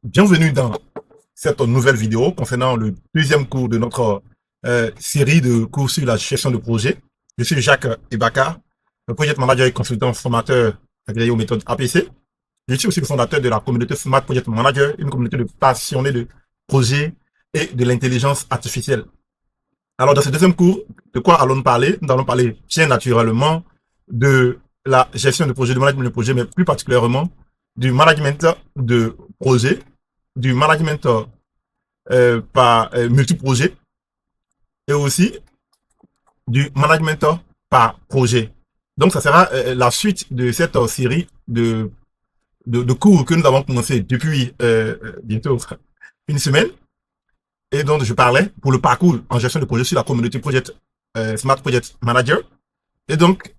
Bienvenue dans cette nouvelle vidéo concernant le deuxième cours de notre série de cours sur la gestion de projet. Je suis Jacques Ebaka, le project manager et consultant formateur agréé aux méthodes APC. Je suis aussi le fondateur de la communauté Smart Project Manager, une communauté de passionnés de projets et de l'intelligence artificielle. Alors, dans ce deuxième cours, de quoi allons-nous parler? Nous allons parler bien naturellement de la gestion de projet, du management de projet, mais plus particulièrement du management de projet, du management par multi-projet et aussi du management par projet. Donc, ça sera la suite de cette série de cours que nous avons commencé depuis bientôt une semaine et dont je parlais pour le parcours en gestion de projet sur la communauté Project Smart Project Manager. Et donc,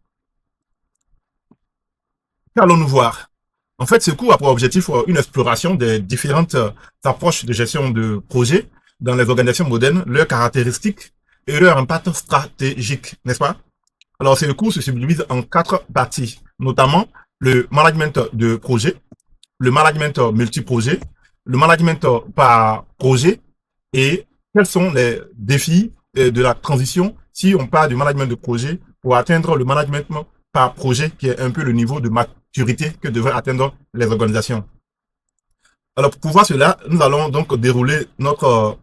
qu'allons-nous voir? En fait, ce cours a pour objectif une exploration des différentes approches de gestion de projet dans les organisations modernes, leurs caractéristiques et leur impact stratégique, n'est-ce pas? Alors, ce cours se subdivise en 4 parties, notamment le management de projet, le management multi-projet, le management par projet et quels sont les défis de la transition si on part du management de projet pour atteindre le management par projet qui est un peu le niveau de maturité que devraient atteindre les organisations. Alors, pour voir cela, nous allons donc dérouler notre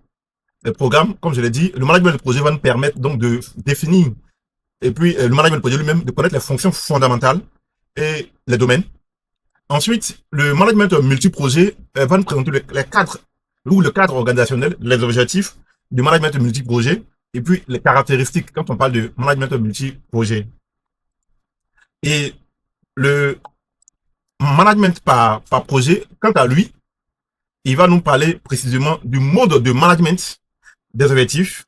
programme. Comme je l'ai dit, le management de projet va nous permettre donc de définir, et puis le management de projet lui-même, de connaître les fonctions fondamentales et les domaines. Ensuite, le management multi-projet va nous présenter les cadres, ou le cadre organisationnel, les objectifs du management multi-projet, et puis les caractéristiques quand on parle de management multi-projet. Et le management par projet, quant à lui, il va nous parler précisément du mode de management des objectifs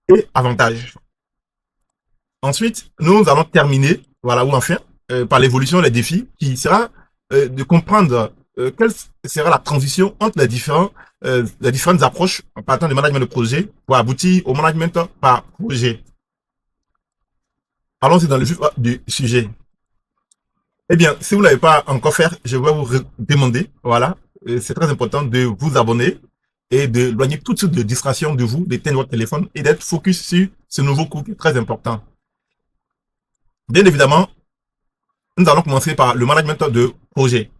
et avantages. Ensuite, nous allons terminer, voilà, ou enfin, par l'évolution des défis, qui sera de comprendre quelle sera la transition entre les différentes approches en partant du management de projet pour aboutir au management par projet. Allons-y dans le vif du sujet. Eh bien, si vous ne l'avez pas encore fait, je vais vous demander, voilà, c'est très important de vous abonner et de éloigner toutes sortes de distractions de vous, d'éteindre votre téléphone et d'être focus sur ce nouveau cours qui est très important. Bien évidemment, nous allons commencer par le management de projet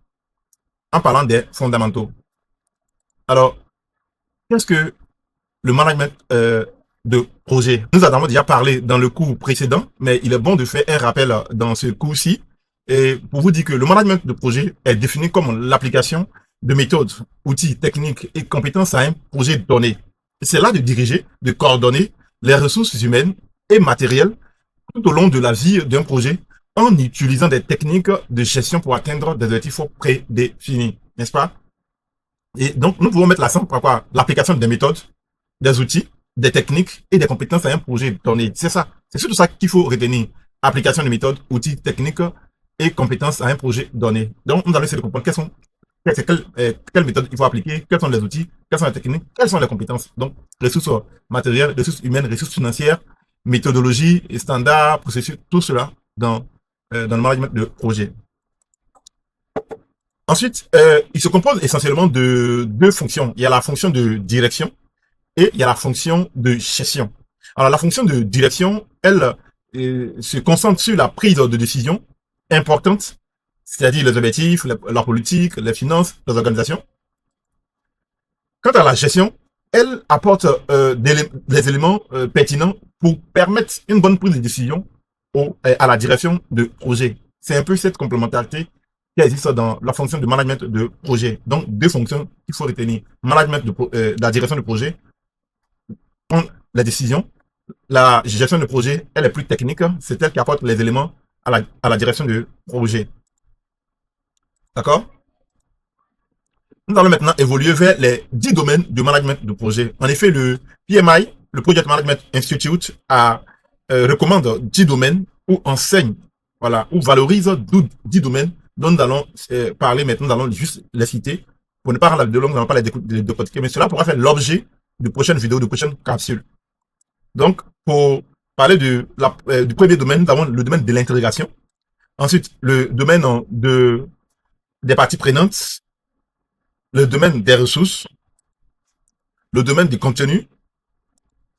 en parlant des fondamentaux. Alors, qu'est-ce que le management de projet? Nous en avons déjà parlé dans le cours précédent, mais il est bon de faire un rappel dans ce cours-ci et pour vous dire que le management de projet est défini comme l'application de méthodes, outils, techniques et compétences à un projet donné. C'est là de diriger, de coordonner les ressources humaines et matérielles tout au long de la vie d'un projet en utilisant des techniques de gestion pour atteindre des objectifs prédéfinis, n'est-ce pas? Et donc, nous pouvons mettre l'accent par quoi? L'application des méthodes, des outils, des techniques et des compétences à un projet donné. C'est ça. C'est surtout ça qu'il faut retenir. Application de méthodes, outils, techniques et compétences à un projet donné. Donc, nous allons essayer de comprendre quelles méthodes il faut appliquer, quels sont les outils, quelles sont les techniques, quelles sont les compétences. Donc, ressources matérielles, ressources humaines, ressources financières, méthodologie, standards, processus, tout cela dans le management de projet. Ensuite, il se compose essentiellement de 2 fonctions. Il y a la fonction de direction et il y a la fonction de gestion. Alors, la fonction de direction, elle se concentre sur la prise de décision importante, c'est-à-dire les objectifs, la politique, les finances, les organisations. Quant à la gestion, elle apporte des éléments pertinents pour permettre une bonne prise de décision à la direction de projet. C'est un peu cette complémentarité qui existe dans la fonction de management de projet. Donc, 2 fonctions qu'il faut retenir. Management de la direction de projet, prendre la décision. La gestion de projet, elle est plus technique. C'est elle qui apporte les éléments à la direction de projet. D'accord? Nous allons maintenant évoluer vers les 10 domaines de management de projet. En effet, le PMI, le Project Management Institute, recommande 10 domaines ou enseigne, voilà, ou valorise 10 domaines dont nous allons parler maintenant. Nous allons juste les citer. Pour ne pas rendre la vidéo longue, nous n'allons pas les décortiquer, mais cela pourra faire l'objet de prochaines vidéos, de prochaines capsules. Donc, pour parler du premier domaine, nous avons le domaine de l'intégration. Ensuite, le domaine des parties prenantes. le domaine des ressources, le domaine du contenu,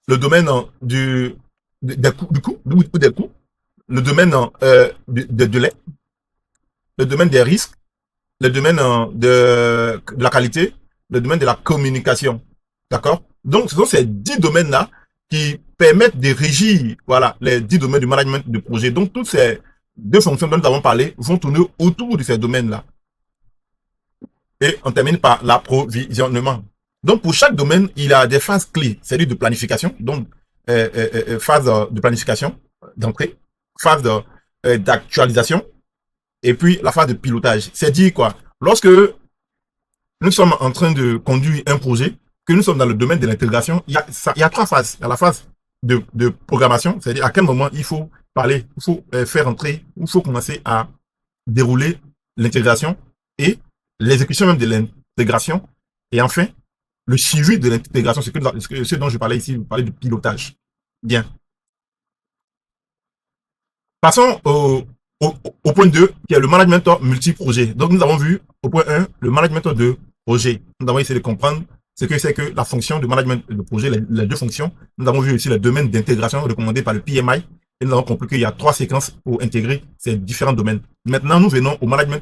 le domaine des coûts, le domaine de l'aide, le domaine des risques, le domaine de la qualité, le domaine de la communication. D'accord? Donc, ce sont ces 10 domaines-là qui permettent de régir, voilà, les 10 domaines du management de projet. Donc, toutes ces deux fonctions dont nous avons parlé vont tourner autour de ces domaines-là. Et on termine par l'approvisionnement. Donc, pour chaque domaine, il y a des phases clés. C'est-à-dire de planification, donc phase de planification d'entrée, phase d'actualisation, et puis la phase de pilotage. C'est dire quoi? Lorsque nous sommes en train de conduire un projet, que nous sommes dans le domaine de l'intégration, il y a trois phases. Il y a la phase de programmation, c'est-à-dire à quel moment il faut parler, il faut faire entrer, il faut commencer à dérouler l'intégration et l'exécution même de l'intégration. Et enfin, le suivi de l'intégration, c'est ce dont je parlais ici, je parlais de pilotage. Bien. Passons au point 2, qui est le management multi-projet. Donc, nous avons vu au point 1, le management de projet. Nous avons essayé de comprendre ce que c'est que la fonction de management de projet, les deux fonctions. Nous avons vu aussi le domaine d'intégration recommandé par le PMI. Et nous avons compris qu'il y a 3 séquences pour intégrer ces différents domaines. Maintenant, nous venons au management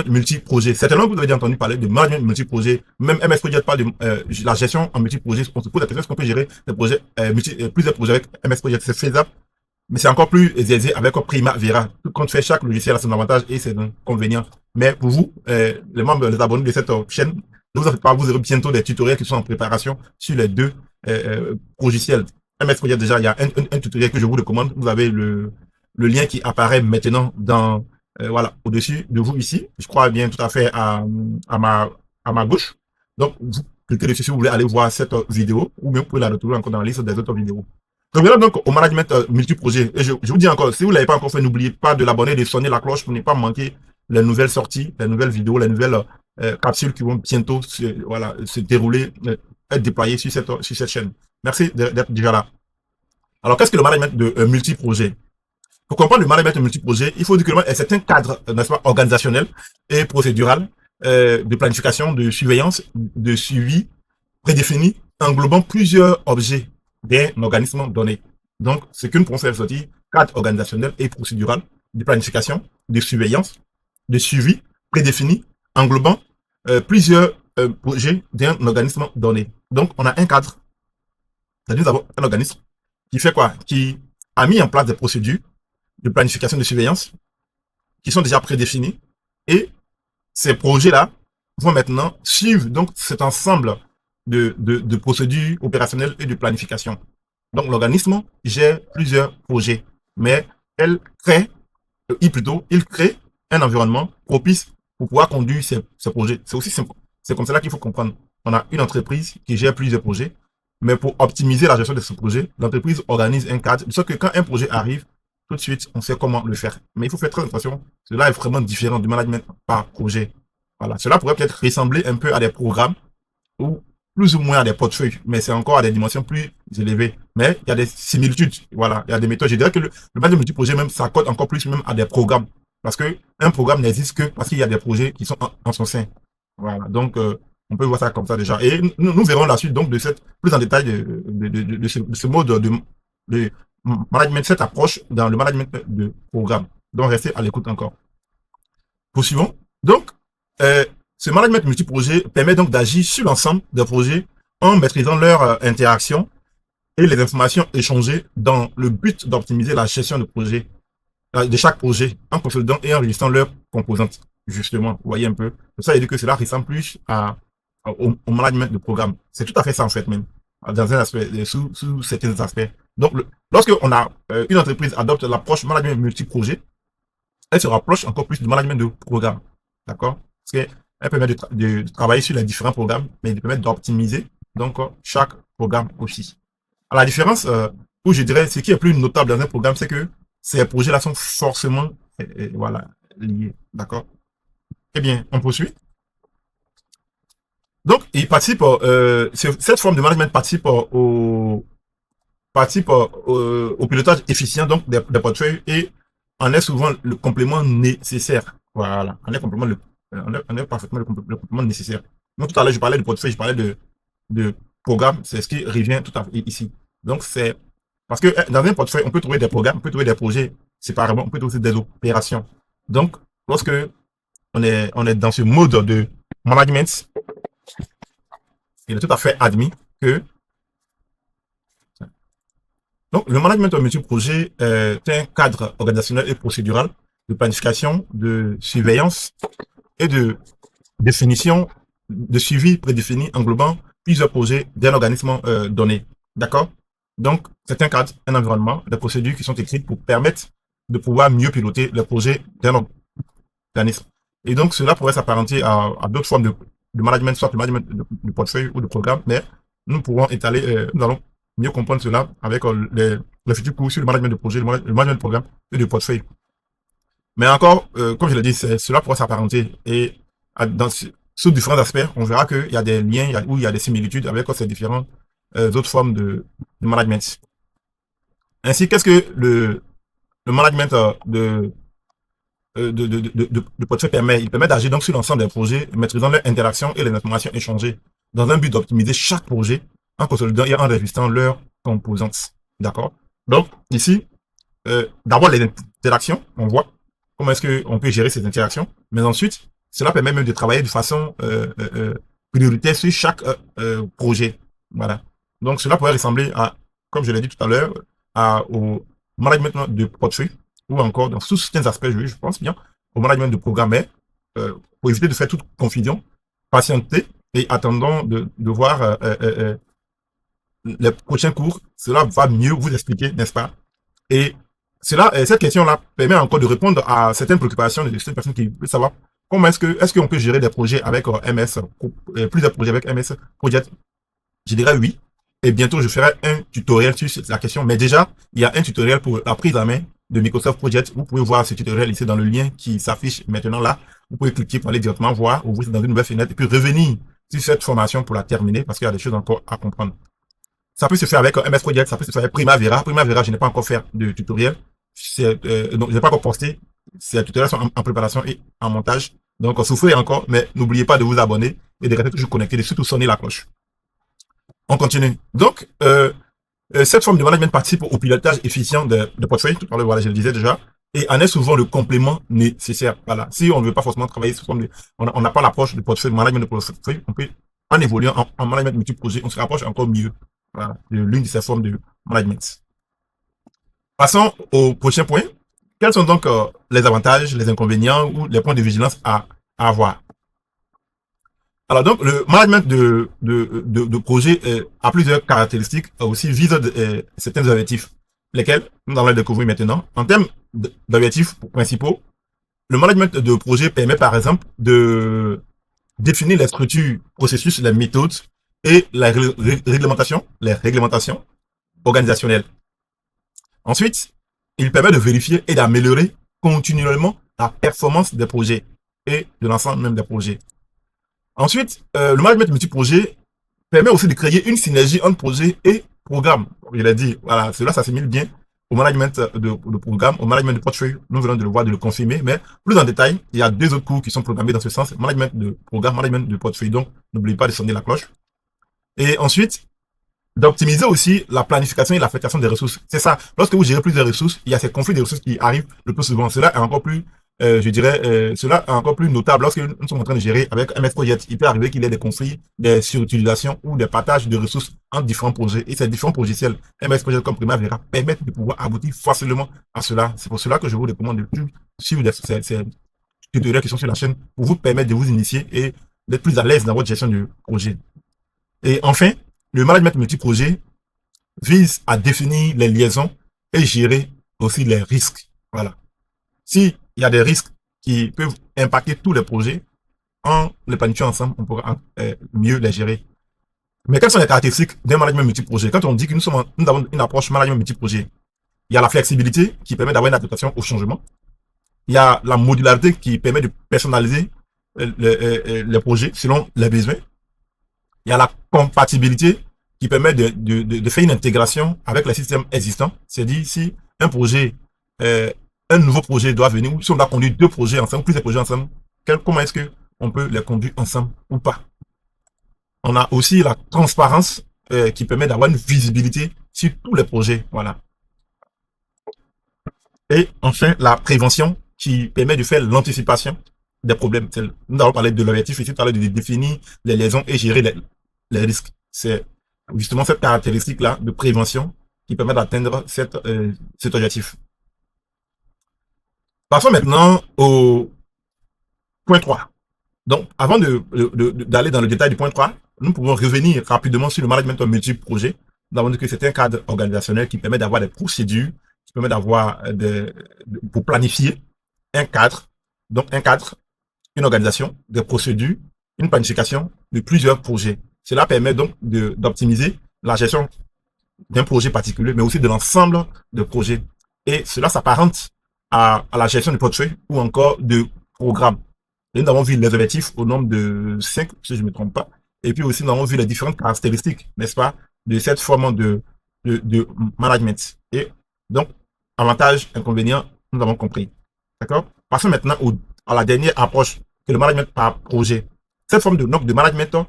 multi-projet. Certainement, vous avez déjà entendu parler de management multi-projet. Même MS Project parle de la gestion en multi-projet. On se pose la question, est-ce qu'on peut gérer des projets, plusieurs projets avec MS Project? C'est faisable. Mais c'est encore plus aisé avec Primavera. Tout compte fait, chaque logiciel a son avantage et ses inconvénients. Mais pour vous, les membres, les abonnés de cette chaîne, ne vous en faites pas, vous aurez bientôt des tutoriels qui sont en préparation sur les deux logiciels. MS Project, déjà, il y a un tutoriel que je vous recommande. Vous avez le lien qui apparaît maintenant dans, voilà, au-dessus de vous ici. Je crois bien tout à fait à ma gauche. Donc, vous cliquez dessus si vous voulez aller voir cette vidéo, ou bien vous pouvez la retrouver encore dans la liste des autres vidéos. Revenons donc au management multi-projet. Et je vous dis encore, si vous ne l'avez pas encore fait, n'oubliez pas de l'abonner, de sonner la cloche pour ne pas manquer les nouvelles sorties, les nouvelles vidéos, les nouvelles capsules qui vont bientôt se dérouler, être déployées sur cette chaîne. Merci d'être déjà là. Alors, qu'est-ce que le management de multi-projet? Pour comprendre le management de multi-projet, il faut dire que c'est un cadre, n'est-ce pas, organisationnel et procédural de planification, de surveillance, de suivi prédéfini, englobant plusieurs objets d'un organisme donné. Donc, ce que nous pouvons faire sortir, cadre organisationnel et procédural de planification, de surveillance, de suivi prédéfini, englobant plusieurs projets d'un organisme donné. Donc, on a un cadre, c'est-à-dire nous avons un organisme qui fait quoi? Qui a mis en place des procédures de planification de surveillance qui sont déjà prédéfinies et ces projets-là vont maintenant suivre donc cet ensemble de procédures opérationnelles et de planification. Donc, l'organisme gère plusieurs projets, mais il crée un environnement propice pour pouvoir conduire ces projets. C'est aussi simple. C'est comme cela qu'il faut comprendre. On a une entreprise qui gère plusieurs projets, mais pour optimiser la gestion de ce projet, l'entreprise organise un cadre, de sorte que quand un projet arrive, tout de suite, on sait comment le faire. Mais il faut faire très attention. Cela est vraiment différent du management par projet. Voilà. Cela pourrait peut-être ressembler un peu à des programmes ou plus ou moins à des portefeuilles, mais c'est encore à des dimensions plus élevées. Mais il y a des similitudes, voilà, il y a des méthodes. Je dirais que le management multi-projet même s'accorde encore plus même à des programmes. Parce que un programme n'existe que parce qu'il y a des projets qui sont en son sein. Voilà, donc on peut voir ça comme ça déjà. Et nous verrons la suite donc de plus en détail de ce mode de management, cette approche dans le management de programme. Donc restez à l'écoute encore. Poursuivons. Donc, ce management multi-projet permet donc d'agir sur l'ensemble des projets en maîtrisant leur interaction et les informations échangées dans le but d'optimiser la gestion de chaque projet en consolidant et enregistrant leurs composantes. Justement, vous voyez un peu. Ça veut dire que cela ressemble plus au management de programme. C'est tout à fait ça en fait même, dans un aspect, sous certains aspects. Donc, lorsque une entreprise adopte l'approche management multi-projet, elle se rapproche encore plus du management de programme. D'accord? Parce qu'elle permet de travailler sur les différents programmes, mais elle permet d'optimiser donc chaque programme aussi. Alors, la différence, où je dirais, ce qui est plus notable dans un programme, c'est que ces projets-là sont forcément voilà, liés. D'accord? Eh bien, on poursuit. Donc, il participe, cette forme de management participe au pilotage efficient donc des portefeuilles et en est souvent le complément nécessaire. Voilà, en est complément on a parfaitement le complément nécessaire. Donc, tout à l'heure, je parlais de portefeuille, je parlais de programme, c'est ce qui revient tout à fait ici. Donc, c'est parce que dans un portefeuille, on peut trouver des programmes, on peut trouver des projets séparément, on peut trouver des opérations. Donc, lorsque on est dans ce mode de management, il est tout à fait admis que donc, le management de multi-projet est un cadre organisationnel et procédural de planification, de surveillance et de définition de suivi prédéfini englobant plusieurs projets d'un organisme donné. D'accord? Donc, c'est un cadre, un environnement, des procédures qui sont écrites pour permettre de pouvoir mieux piloter le projet d'un organisme. Et donc, cela pourrait s'apparenter à d'autres formes de management, soit le management de portefeuille ou de programme, mais nous pourrons étaler, nous allons mieux comprendre cela avec le futur cours sur le management de projet, le management de programme et de portefeuille. Mais encore, comme je l'ai dit, cela pourrait s'apparenter et sous différents aspects, on verra qu'il y a des liens où il y a des similitudes avec ces différentes autres formes de management. Ainsi, qu'est-ce que le management de portefeuille permet? Il permet d'agir donc sur l'ensemble des projets, maîtrisant leurs interactions et les informations échangées, dans un but d'optimiser chaque projet en consolidant et en rajustant leurs composantes. D'accord? Donc, ici, d'abord les interactions, on voit comment est-ce qu'on peut gérer ces interactions, mais ensuite, cela permet même de travailler de façon prioritaire sur chaque projet. Voilà. Donc, cela pourrait ressembler à, comme je l'ai dit tout à l'heure, au management de portefeuille, ou encore dans tous certains aspects, je pense bien, au management de programme, mais pour éviter de faire toute confusion, patienter et attendons de voir les prochains cours, cela va mieux vous expliquer, n'est-ce pas? Et cette question-là permet encore de répondre à certaines préoccupations de certaines personnes qui veulent savoir comment est-ce qu'on peut gérer des projets avec MS, plusieurs projets avec MS Project. Je dirais oui. Et bientôt, je ferai un tutoriel sur la question. Mais déjà, il y a un tutoriel pour la prise en main de Microsoft Project. Vous pouvez voir ce tutoriel ici dans le lien qui s'affiche maintenant là. Vous pouvez cliquer pour aller directement voir, ouvrir dans une nouvelle fenêtre et puis revenir sur cette formation pour la terminer parce qu'il y a des choses encore à comprendre. Ça peut se faire avec MS Project, ça peut se faire avec Primavera. Primavera, je n'ai pas encore fait de tutoriel. Donc, je n'ai pas encore posté. Ces tutoriels sont en préparation et en montage. Donc, souffrez encore, mais n'oubliez pas de vous abonner et de rester toujours connecté et surtout sonner la cloche. On continue. Donc, cette forme de management participe au pilotage efficient de portefeuille. Tout à l'heure, voilà, je le disais déjà. Et en est souvent le complément nécessaire. Voilà. Si on ne veut pas forcément travailler sous forme de, on n'a pas l'approche de portefeuille, management de portefeuille, on peut, en évoluant en management multi-projet, on se rapproche encore mieux. Voilà, de l'une de ces formes de management. Passons au prochain point. Quels sont donc les avantages, les inconvénients ou les points de vigilance à avoir? Alors donc, le management de projet a plusieurs caractéristiques, aussi vise certains objectifs, lesquels nous allons les découvrir maintenant. En termes d'objectifs principaux, le management de projet permet par exemple de définir les structures, processus, les méthodes et les réglementations organisationnelles. Ensuite, il permet de vérifier et d'améliorer continuellement la performance des projets et de l'ensemble même des projets. Ensuite, le management multi-projet permet aussi de créer une synergie entre projet et programme. Je l'ai dit, voilà, cela s'assimile bien au management de programme, au management de portefeuille. Nous venons de le voir, de le confirmer, mais plus en détail, il y a deux autres cours qui sont programmés dans ce sens, management de programme, management de portefeuille. Donc, n'oubliez pas de sonner la cloche. Et ensuite, d'optimiser aussi la planification et l'affectation des ressources. C'est ça. Lorsque vous gérez plusieurs ressources, il y a ces conflits de ressources qui arrivent le plus souvent. Cela est encore plus, je dirais, cela est encore plus notable lorsque nous sommes en train de gérer avec MS Project. Il peut arriver qu'il y ait des conflits, des surutilisations ou des partages de ressources entre différents projets. Et ces différents logiciels, MS Project comme Primavera, permettent de pouvoir aboutir facilement à cela. C'est pour cela que je vous recommande de suivre ces tutoriels qui sont sur la chaîne pour vous permettre de vous initier et d'être plus à l'aise dans votre gestion du projet. Et enfin, le management multi-projet vise à définir les liaisons et gérer aussi les risques. Voilà. S'il y a des risques qui peuvent impacter tous les projets, en les planifiant ensemble, on pourra mieux les gérer. Mais quelles sont les caractéristiques d'un management multi-projet? Quand on dit que nous avons une approche management multi-projet, il y a la flexibilité qui permet d'avoir une adaptation au changement. Il y a la modularité qui permet de personnaliser les projets selon les besoins. Il y a la compatibilité qui permet de faire une intégration avec les systèmes existants. C'est-à-dire, si un projet, un nouveau projet doit venir, ou si on doit conduire deux projets ensemble, plusieurs projets ensemble, comment est-ce que on peut les conduire ensemble ou pas. On a aussi la transparence qui permet d'avoir une visibilité sur tous les projets. Voilà. Et enfin, la prévention qui permet de faire l'anticipation des problèmes. Nous avons parlé de l'objectif ici, de définir les liaisons et gérer les risques. C'est justement cette caractéristique-là de prévention qui permet d'atteindre cet objectif. Passons maintenant au point 3. Donc, avant d'aller dans le détail du point 3, nous pouvons revenir rapidement sur le management multi-projet. Nous avons dit que c'est un cadre organisationnel qui permet d'avoir des procédures, qui permet d'avoir pour planifier un cadre. Donc, un cadre, une organisation, des procédures, une planification de plusieurs projets. Cela permet donc d'optimiser la gestion d'un projet particulier, mais aussi de l'ensemble de projets. Et cela s'apparente à la gestion du portefeuille ou encore de programmes. Et nous avons vu les objectifs au nombre de 5, si je ne me trompe pas. Et puis aussi, nous avons vu les différentes caractéristiques, n'est-ce pas, de cette forme de management. Et donc, avantages, inconvénients, nous avons compris. D'accord? Passons maintenant à la dernière approche, que le management par projet. Cette forme de management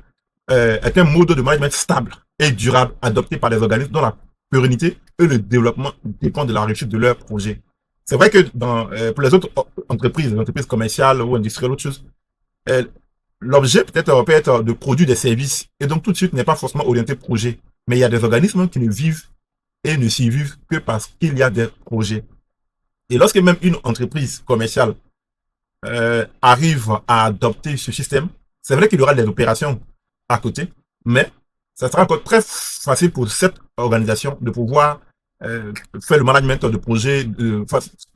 est un mode de management stable et durable adopté par les organismes dont la pérennité et le développement dépendent de la réussite de leur projet. C'est vrai que pour les autres entreprises, les entreprises commerciales ou industrielles, autre chose, l'objet peut être de produire des services et donc tout de suite n'est pas forcément orienté projet. Mais il y a des organismes qui ne vivent et ne survivent que parce qu'il y a des projets. Et lorsque même une entreprise commerciale arrive à adopter ce système, c'est vrai qu'il y aura des opérations à côté, mais ça sera encore très facile pour cette organisation de pouvoir faire le management de projet, le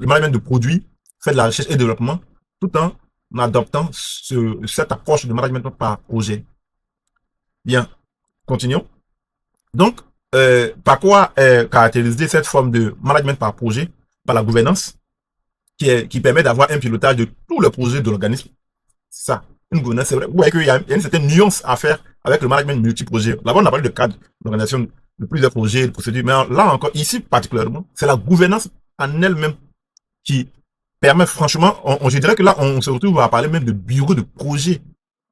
management de produits, faire de la recherche et développement, tout en adoptant cette approche de management par projet. Bien, continuons. Donc, par quoi est caractérisée cette forme de management par projet? Par la gouvernance, qui permet d'avoir un pilotage de tout le projet de l'organisme. C'est ça, une gouvernance, c'est vrai. Vous voyez qu'il y a une certaine nuance à faire avec le management multi-projet. Là-bas, on a parlé de cadre, d'organisation de plusieurs projets, de procédures, mais là encore, ici particulièrement, c'est la gouvernance en elle-même qui permet, franchement, je dirais que là, on se retrouve à parler même de bureau de projet.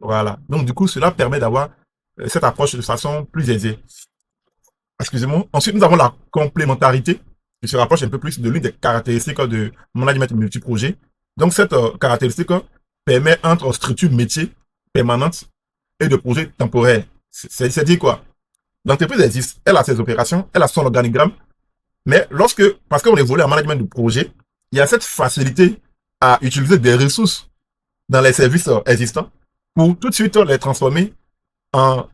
Voilà. Donc, du coup, cela permet d'avoir cette approche de façon plus aisée. Excusez-moi. Ensuite, nous avons la complémentarité qui se rapproche un peu plus de l'une des caractéristiques de management multi-projet. Donc, cette caractéristique permet entre structures métiers permanentes et de projets temporaires. C'est-à-dire quoi? L'entreprise existe, elle a ses opérations, elle a son organigramme, mais parce qu'on évolue en management de projet, il y a cette facilité à utiliser des ressources dans les services existants pour tout de suite les transformer en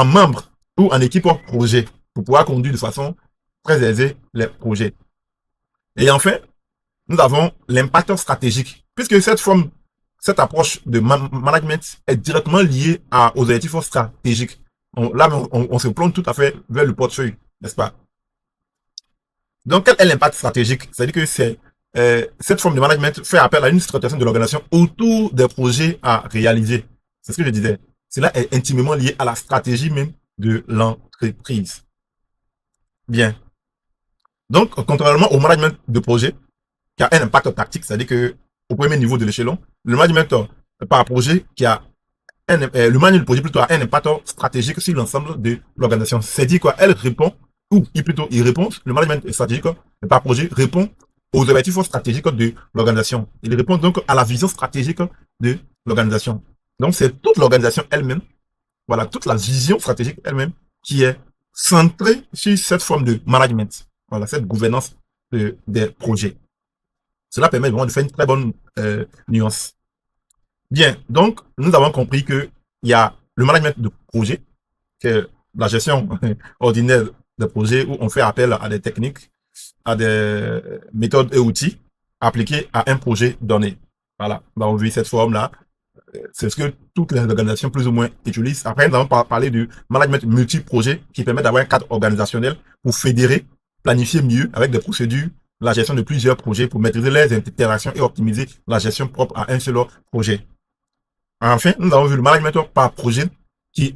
membres ou en équipe projet pour pouvoir conduire de façon très aisée les projets. Et enfin, nous avons l'impact stratégique, puisque cette approche de management est directement liée aux objectifs stratégiques. On se plonge tout à fait vers le portefeuille, n'est-ce pas? Donc, quel est l'impact stratégique? C'est-à-dire que cette forme de management fait appel à une structuration de l'organisation autour des projets à réaliser. C'est ce que je disais. Cela est intimement lié à la stratégie même de l'entreprise. Bien. Donc, contrairement au management de projet, qui a un impact tactique, c'est-à-dire que au premier niveau de l'échelon, le management par projet le management de projet plutôt a un impact stratégique sur l'ensemble de l'organisation. C'est-à-dire quoi? Elle répond, il répond, le management stratégique par projet répond aux objectifs stratégiques de l'organisation. Il répond donc à la vision stratégique de l'organisation. Donc, c'est toute l'organisation elle-même, voilà, toute la vision stratégique elle-même qui est centrée sur cette forme de management. Voilà, cette gouvernance des projets. Cela permet vraiment de faire une très bonne nuance. Bien, donc, nous avons compris qu'il y a le management de projet, qui est la gestion ordinaire des projets où on fait appel à des techniques, à des méthodes et outils appliqués à un projet donné. Voilà, nous avons vu cette forme-là. C'est ce que toutes les organisations plus ou moins utilisent. Après, nous allons parler du management multi-projet qui permet d'avoir un cadre organisationnel pour fédérer, planifier mieux avec des procédures, la gestion de plusieurs projets pour maîtriser les interactions et optimiser la gestion propre à un seul projet. Enfin, nous avons vu le management par projet qui,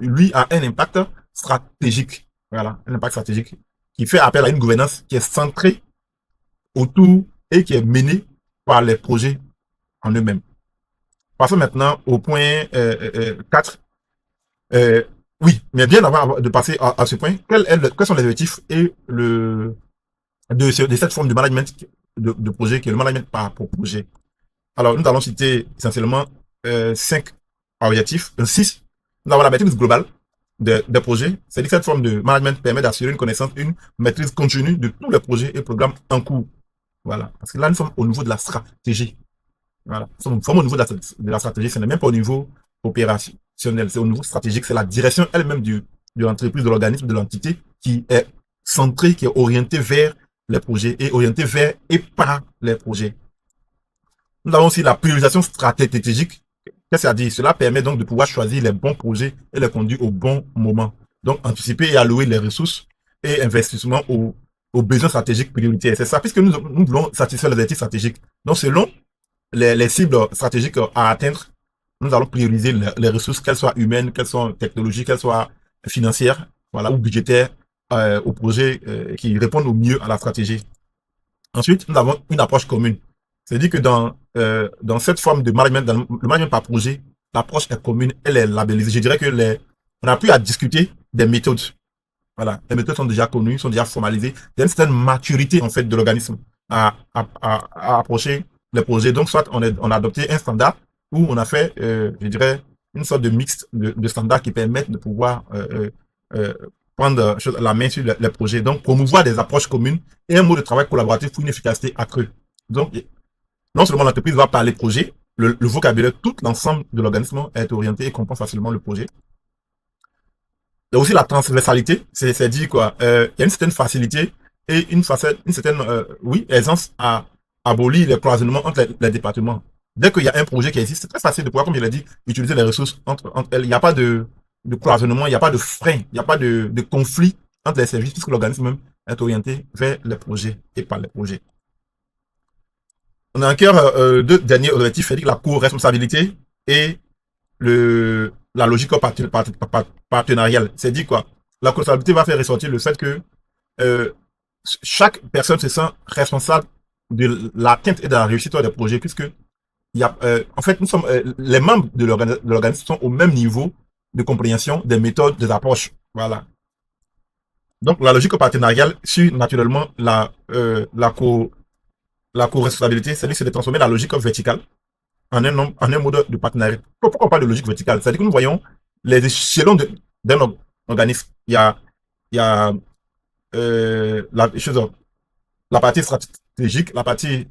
lui, a un impact stratégique. Voilà, un impact stratégique qui fait appel à une gouvernance qui est centrée autour et qui est menée par les projets en eux-mêmes. Passons maintenant au point 4. Oui, mais bien avant de passer à ce point, quels sont les objectifs et de cette forme de management de projet qui est le management par projet. Alors, nous allons citer essentiellement 5 objectifs, 6. Nous avons la maîtrise globale des projets. C'est-à-dire que cette forme de management permet d'assurer une connaissance, une maîtrise continue de tous les projets et programmes en cours. Voilà. Parce que là, nous sommes au niveau de la stratégie. Voilà. Nous sommes vraiment au niveau de la stratégie. Ce n'est même pas au niveau opérationnel. C'est au niveau stratégique. C'est la direction elle-même de l'entreprise, de l'organisme, de l'entité qui est centrée, qui est orientée vers les projets et orientée vers et par les projets. Nous avons aussi la priorisation stratégique. Qu'est-ce que ça dit? Cela permet donc de pouvoir choisir les bons projets et les conduire au bon moment. Donc, anticiper et allouer les ressources et investissements aux besoins stratégiques prioritaires. C'est ça, puisque nous voulons satisfaire les objectifs stratégiques. Donc, selon les cibles stratégiques à atteindre, nous allons prioriser les ressources, qu'elles soient humaines, qu'elles soient technologiques, qu'elles soient financières, voilà, ou budgétaires, aux projets qui répondent au mieux à la stratégie. Ensuite, nous avons une approche commune. C'est-à-dire que dans cette forme de management, dans le management par projet, l'approche est commune, elle est labellisée. Je dirais que on n'a plus à discuter des méthodes. Voilà, les méthodes sont déjà connues, sont déjà formalisées. Il y a une certaine maturité en fait de l'organisme à approcher les projets. Donc, soit on a adopté un standard ou on a fait, je dirais, une sorte de mixte de standards qui permettent de pouvoir prendre la main sur les projets. Donc, promouvoir des approches communes et un mode de travail collaboratif pour une efficacité accrue. Donc, non seulement l'entreprise va parler projet, le vocabulaire, tout l'ensemble de l'organisme est orienté et comprend facilement le projet. Il y a aussi la transversalité, c'est dire quoi, il y a une certaine facilité et une certaine, oui, aisance à abolir les cloisonnements entre les départements. Dès qu'il y a un projet qui existe, c'est très facile de pouvoir, comme je l'ai dit, utiliser les ressources entre elles. Il n'y a pas de cloisonnement, il n'y a pas de frein, il n'y a pas de conflit entre les services, puisque l'organisme même est orienté vers les projets et par les projets. On a encore deux derniers objectifs, c'est-à-dire la co-responsabilité et la logique partenariale. C'est dit quoi? La co-responsabilité va faire ressortir le fait que euh, chaque personne se sent responsable de l'atteinte et de la réussite des projets, puisque en fait, nous sommes les membres de l'organisme sont au même niveau de compréhension des méthodes, des approches. Voilà. Donc, la logique partenariale suit naturellement la co-responsabilité, c'est-à-dire c'est de transformer la logique verticale en un mode de partenariat. Pourquoi on parle de logique verticale? C'est-à-dire que nous voyons les échelons d'un organisme. Il y a la partie stratégique, la partie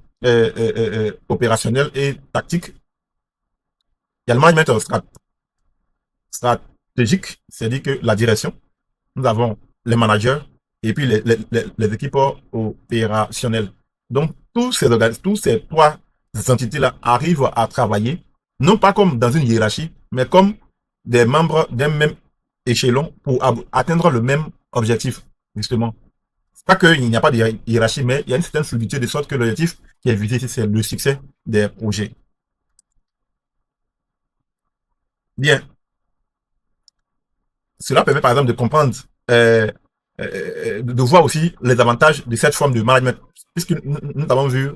opérationnelle et tactique. Il y a le management stratégique, c'est-à-dire que la direction. Nous avons les managers et puis les équipes opérationnelles. Donc, tous ces trois entités-là arrivent à travailler, non pas comme dans une hiérarchie, mais comme des membres d'un même échelon pour atteindre le même objectif, justement. C'est pas qu'il n'y a pas de hiérarchie, mais il y a une certaine fluidité de sorte que l'objectif qui est visé, c'est le succès des projets. Bien. Cela permet par exemple de comprendre, de voir aussi les avantages de cette forme de management. Puisque nous avons vu,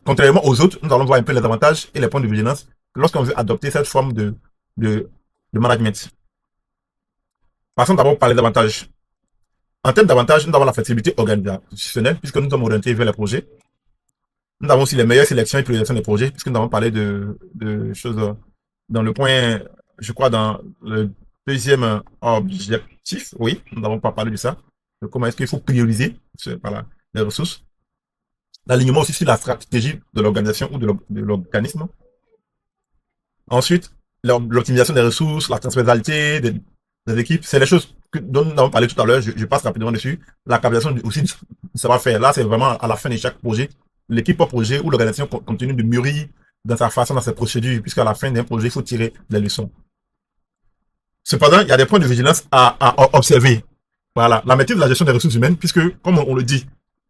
contrairement aux autres, nous allons voir un peu les avantages et les points de vigilance lorsqu'on veut adopter cette forme de management. Passons d'abord par les avantages. En termes d'avantages, nous avons la flexibilité organisationnelle, puisque nous sommes orientés vers les projets. Nous avons aussi les meilleures sélections et priorisations des projets, puisque nous avons parlé de choses dans le point, je crois, dans le deuxième objectif. Oui, nous n'avons pas parlé de ça. De comment est-ce qu'il faut prioriser voilà, les ressources. L'alignement aussi sur la stratégie de l'organisation ou de l'organisme. Ensuite, l'optimisation des ressources, la transversalité des équipes, c'est les choses dont nous avons parlé tout à l'heure. Je passe rapidement dessus. La capitalisation aussi du savoir-faire. Là, c'est vraiment à la fin de chaque projet. L'équipe au projet ou l'organisation continue de mûrir dans sa façon, dans ses procédures, puisqu'à la fin d'un projet, il faut tirer des leçons. Cependant, il y a des points de vigilance à observer. Voilà, la maîtrise de la gestion des ressources humaines, puisque, comme on le dit,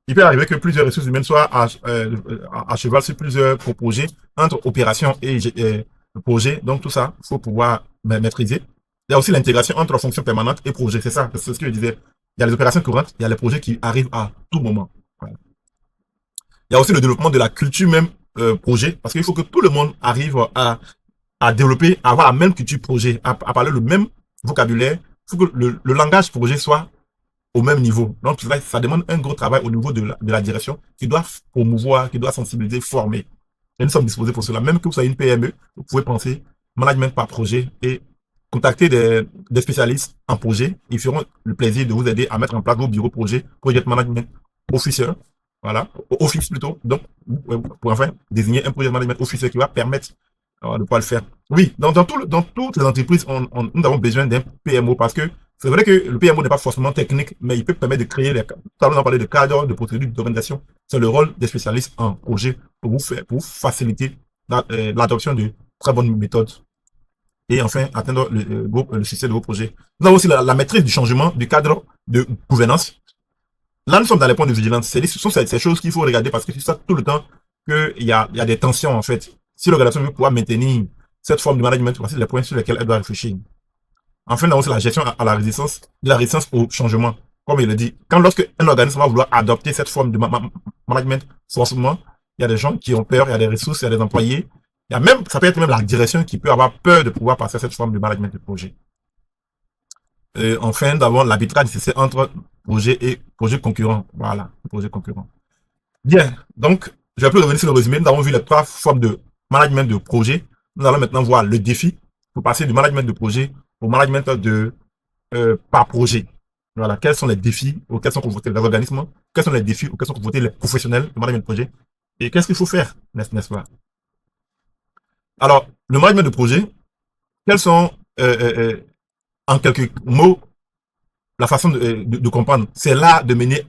il peut arriver que plusieurs ressources humaines soient à cheval sur plusieurs projets, entre opérations et projets. Donc, tout ça, il faut pouvoir maîtriser. Il y a aussi l'intégration entre fonctions permanentes et projets. C'est ça, c'est ce que je disais. Il y a les opérations courantes, il y a les projets qui arrivent à tout moment. Voilà. Il y a aussi le développement de la culture même projet, parce qu'il faut que tout le monde arrive à développer, à avoir la même culture projet, à parler le même vocabulaire. Il faut que le langage projet soit au même niveau. Donc, ça demande un gros travail au niveau de la direction qui doit promouvoir, qui doit sensibiliser, former. Et nous sommes disposés pour cela. Même que vous soyez une PME, vous pouvez penser management par projet et contacter des spécialistes en projet. Ils feront le plaisir de vous aider à mettre en place vos bureaux projet, project management officer. Voilà, office plutôt. Donc, pour enfin désigner un project management officer qui va permettre de pouvoir le faire. Oui, dans toutes les entreprises, nous avons besoin d'un PMO parce que c'est vrai que le PMO n'est pas forcément technique, mais il peut permettre de créer tout à l'heure, on a parlé de cadres, de procédures, d'organisation. C'est le rôle des spécialistes en projet pour vous faciliter l'adoption de très bonnes méthodes et enfin atteindre le succès de vos projets. Nous avons aussi la maîtrise du changement du cadre de gouvernance. Là, nous sommes dans les points de vigilance. Ce sont ces choses qu'il faut regarder parce que c'est ça tout le temps qu'il y a des tensions en fait. Si l'organisation veut pouvoir maintenir cette forme de management, voici les points sur lesquels elle doit réfléchir. Enfin, là aussi, la gestion à la résistance au changement. Comme il le dit, lorsque un organisme va vouloir adopter cette forme de management, forcément, il y a des gens qui ont peur, il y a des ressources, il y a des employés. Ça peut être même la direction qui peut avoir peur de pouvoir passer à cette forme de management de projet. Enfin, d'avoir l'arbitrage nécessaire entre projet et projet concurrent. Voilà, projet concurrent. Bien, donc, je vais plus revenir sur le résumé. Nous avons vu les 3 formes de management de projet. Nous allons maintenant voir le défi pour passer du management de projet au management par projet. Voilà, quels sont les défis auxquels sont confrontés les organismes, quels sont les défis auxquels sont confrontés les professionnels de management de projet, et qu'est-ce qu'il faut faire, n'est-ce pas? Alors, le management de projet, quels sont, en quelques mots, la façon de comprendre? C'est là de mener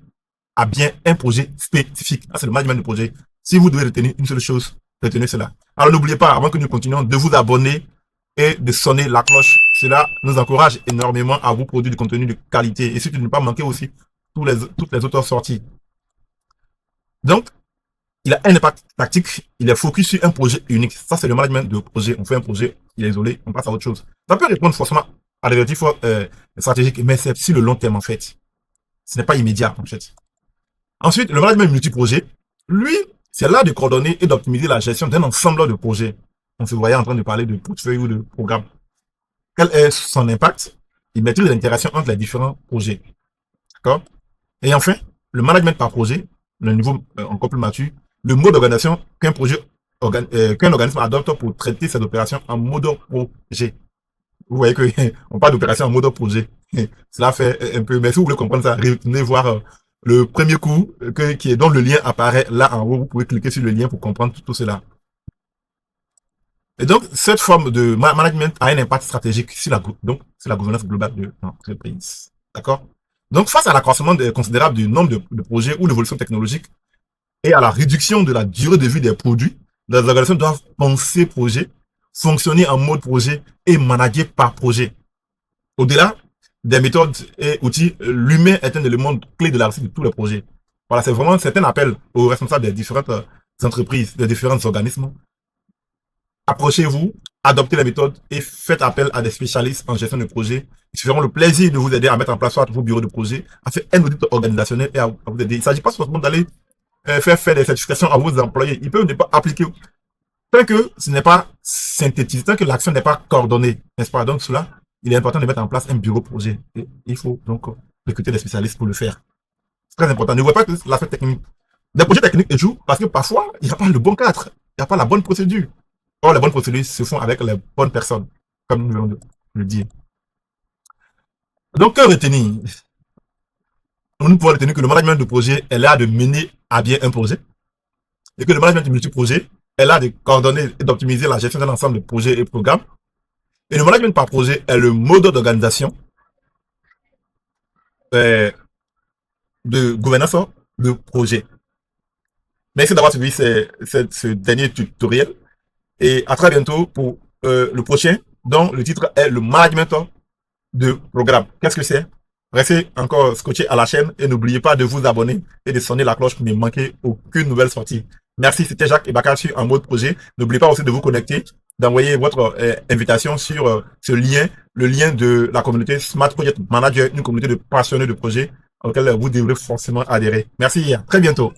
à bien un projet spécifique. C'est le management de projet. Si vous devez retenir une seule chose, retenez cela. Alors, n'oubliez pas, avant que nous continuions, de vous abonner et de sonner la cloche. Cela nous encourage énormément à vous produire du contenu de qualité et surtout de ne pas manquer aussi toutes les autres sorties. Donc, il a un impact tactique, il est focus sur un projet unique. Ça, c'est le management de projet. On fait un projet, il est isolé, on passe à autre chose. Ça peut répondre forcément à des objectifs stratégiques, mais c'est sur le long terme, en fait. Ce n'est pas immédiat, en fait. Ensuite, le management multi-projet, lui, c'est là de coordonner et d'optimiser la gestion d'un ensemble de projets. On se voyait en train de parler de portefeuille ou de programme. Quel est son impact? Il maîtrise l'interaction entre les différents projets. D'accord? Et enfin, le management par projet, le niveau encore plus mature, le mode d'organisation qu'un organisme adopte pour traiter ses opérations en mode projet. Vous voyez qu'on parle d'opération en mode projet. Cela fait un peu, mais si vous voulez comprendre ça, revenez voir le premier cours dont le lien apparaît là en haut. Vous pouvez cliquer sur le lien pour comprendre tout cela. Et donc, cette forme de management a un impact stratégique sur la gouvernance globale de l'entreprise. D'accord? Donc, face à l'accroissement considérable du nombre de projets ou l'évolution technologique et à la réduction de la durée de vie des produits, les organisations doivent penser projet, fonctionner en mode projet et manager par projet. Au-delà des méthodes et outils, l'humain est un élément clé de la réussite de tous les projets. Voilà, c'est un appel aux responsables des différentes entreprises, des différents organismes. Approchez-vous, adoptez les méthodes et faites appel à des spécialistes en gestion de projet. Ils feront le plaisir de vous aider à mettre en place soit vos bureaux de projet, à faire un audit organisationnel et à vous aider. Il ne s'agit pas seulement d'aller faire des certifications à vos employés. Ils peuvent ne pas appliquer tant que ce n'est pas synthétisé, tant que l'action n'est pas coordonnée, n'est-ce pas? Donc, cela, il est important de mettre en place un bureau projet. Et il faut donc recruter des spécialistes pour le faire. C'est très important. Ne voyez pas que l'aspect technique. Des projets techniques échouent parce que parfois, il n'y a pas le bon cadre, il n'y a pas la bonne procédure. Or, les bonnes procédures se font avec les bonnes personnes, comme nous venons de le dire. Donc, que retenir? Nous pouvons retenir que le management de projet est là de mener à bien un projet et que le management de multi-projet est là de coordonner et d'optimiser la gestion d'un ensemble de projets et programmes. Et le management par projet est le mode d'organisation de gouvernance de projet. Merci d'avoir suivi ce dernier tutoriel et à très bientôt pour le prochain dont le titre est le management de programme. Qu'est-ce que c'est? Restez encore scotché à la chaîne et n'oubliez pas de vous abonner et de sonner la cloche pour ne manquer aucune nouvelle sortie. Merci, c'était Jacques Ebakachi en mode projet. N'oubliez pas aussi de vous connecter, d'envoyer votre invitation sur ce lien, le lien de la communauté Smart Project Manager, une communauté de passionnés de projets auquel vous devrez forcément adhérer. Merci, à très bientôt.